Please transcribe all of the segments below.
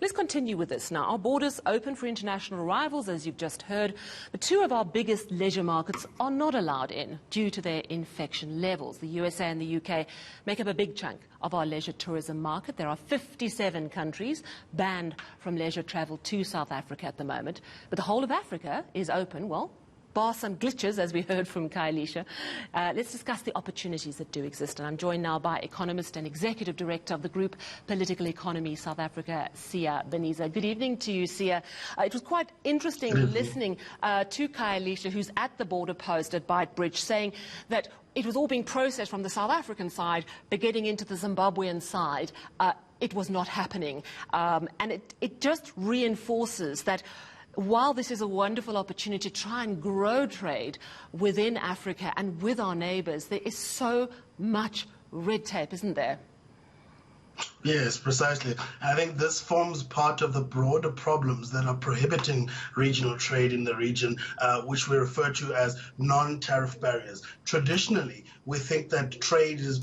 Let's continue with this now. Our borders open for international arrivals, as you've just heard, but two of our biggest leisure markets are not allowed in due to their infection levels. The USA and the UK make up a big chunk of our leisure tourism market. There are 57 countries banned from leisure travel to South Africa at the moment, but the whole of Africa is open, well, bar some glitches, as we heard from Kailisha. Let's discuss the opportunities that do exist. And I'm joined now by economist and executive director of the group Political Economy South Africa, Sally Burdett. Good evening to you, Sally. It was quite interesting listening to Kailisha, who's at the border post at Beitbridge, saying that it was all being processed from the South African side, but getting into the Zimbabwean side, it was not happening. And it just reinforces that while this is a wonderful opportunity to try and grow trade within Africa and with our neighbours, there is so much red tape, isn't there? Yes, precisely. I think this forms part of the broader problems that are prohibiting regional trade in the region, which we refer to as non-tariff barriers. Traditionally, we think that trade is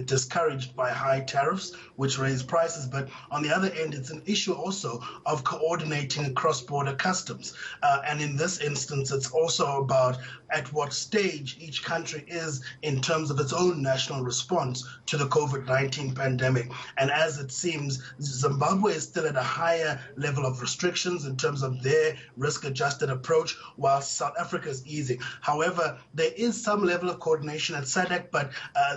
discouraged by high tariffs, which raise prices. But on the other end, it's an issue also of coordinating cross-border customs. And in this instance, it's also about at what stage each country is in terms of its own national response to the COVID-19 pandemic. And as it seems, Zimbabwe is still at a higher level of restrictions in terms of their risk-adjusted approach, while South Africa is easing. However, there is some level of coordination at SADC, but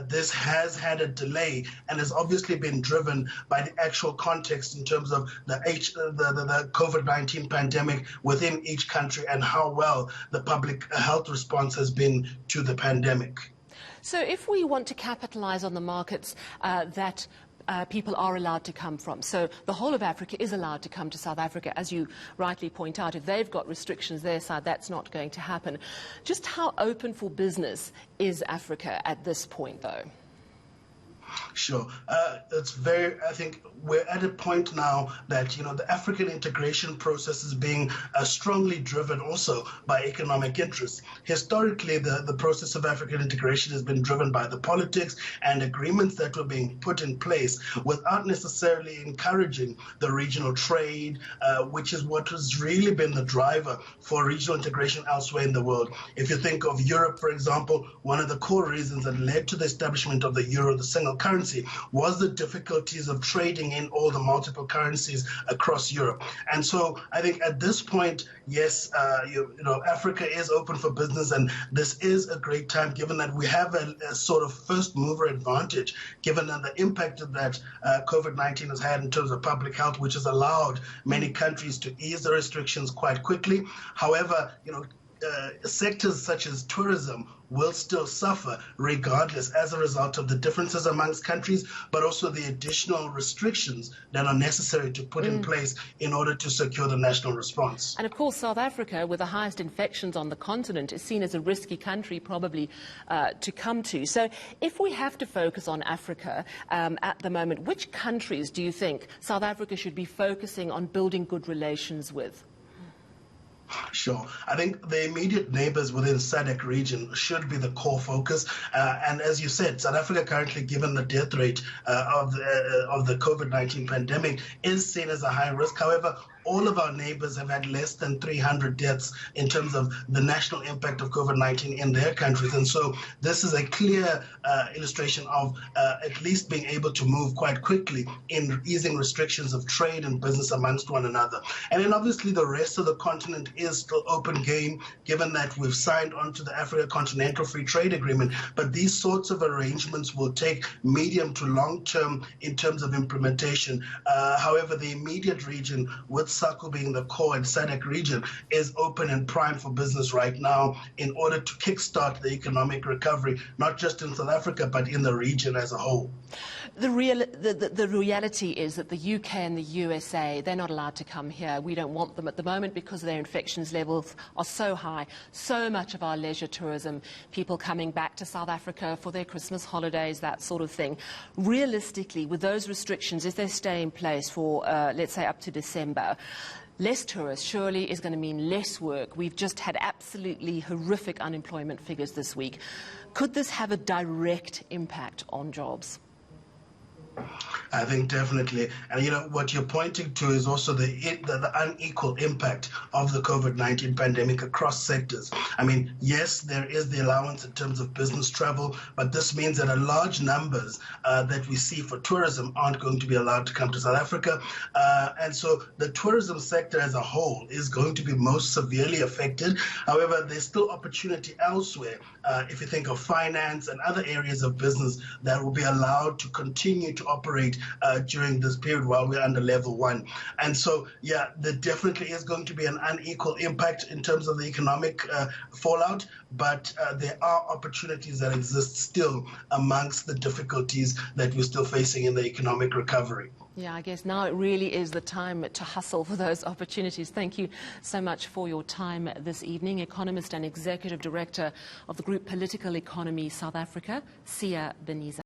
this has had a delay and has obviously been driven by the actual context in terms of the COVID-19 pandemic within each country and how well the public health response has been to the pandemic. So if we want to capitalize on the markets that people are allowed to come from, so the whole of Africa is allowed to come to South Africa, as you rightly point out. If they've got restrictions their side, that's not going to happen. Just how open for business is Africa at this point, though? Sure. I think we're at a point now that, the African integration process is being strongly driven also by economic interests. Historically, the process of African integration has been driven by the politics and agreements that were being put in place without necessarily encouraging the regional trade, which is what has really been the driver for regional integration elsewhere in the world. If you think of Europe, for example, one of the core reasons that led to the establishment of the euro, the single currency, was the difficulties of trading in all the multiple currencies across Europe. And so I think at this point, yes, Africa is open for business, and this is a great time given that we have a sort of first mover advantage, given that the impact that COVID-19 has had in terms of public health, which has allowed many countries to ease the restrictions quite quickly. However, sectors such as tourism will still suffer regardless as a result of the differences amongst countries, but also the additional restrictions that are necessary to put in place in order to secure the national response. And of course, South Africa, with the highest infections on the continent, is seen as a risky country probably to come to. So if we have to focus on Africa at the moment, which countries do you think South Africa should be focusing on building good relations with? Sure. I think the immediate neighbors within SADC region should be the core focus. And as you said, South Africa currently, given the death rate of the COVID-19 pandemic, is seen as a high risk. However, all of our neighbors have had less than 300 deaths in terms of the national impact of COVID-19 in their countries. And so this is a clear illustration of at least being able to move quite quickly in easing restrictions of trade and business amongst one another. And then obviously the rest of the continent is still open game, given that we've signed onto the Africa Continental Free Trade Agreement. But these sorts of arrangements will take medium to long term in terms of implementation. However, the immediate region, with SACU being the core and SADC region, is open and prime for business right now in order to kickstart the economic recovery, not just in South Africa, but in the region as a whole. The reality is that the UK and the USA, they're not allowed to come here. We don't want them at the moment because their infections levels are so high. So much of our leisure tourism, people coming back to South Africa for their Christmas holidays, that sort of thing. Realistically, with those restrictions, if they stay in place for, let's say, up to December, less tourists surely is going to mean less work. We've just had absolutely horrific unemployment figures this week. Could this have a direct impact on jobs? I think definitely. And, what you're pointing to is also the unequal impact of the COVID-19 pandemic across sectors. I mean, yes, there is the allowance in terms of business travel, but this means that a large numbers that we see for tourism aren't going to be allowed to come to South Africa. And so the tourism sector as a whole is going to be most severely affected. However, there's still opportunity elsewhere. If you think of finance and other areas of business that will be allowed to continue to operate during this period while we're under level 1. And so, yeah, there definitely is going to be an unequal impact in terms of the economic fallout, but there are opportunities that exist still amongst the difficulties that we're still facing in the economic recovery. Yeah, I guess now it really is the time to hustle for those opportunities. Thank you so much for your time this evening. Economist and Executive Director of the Group Political Economy South Africa, Biniza.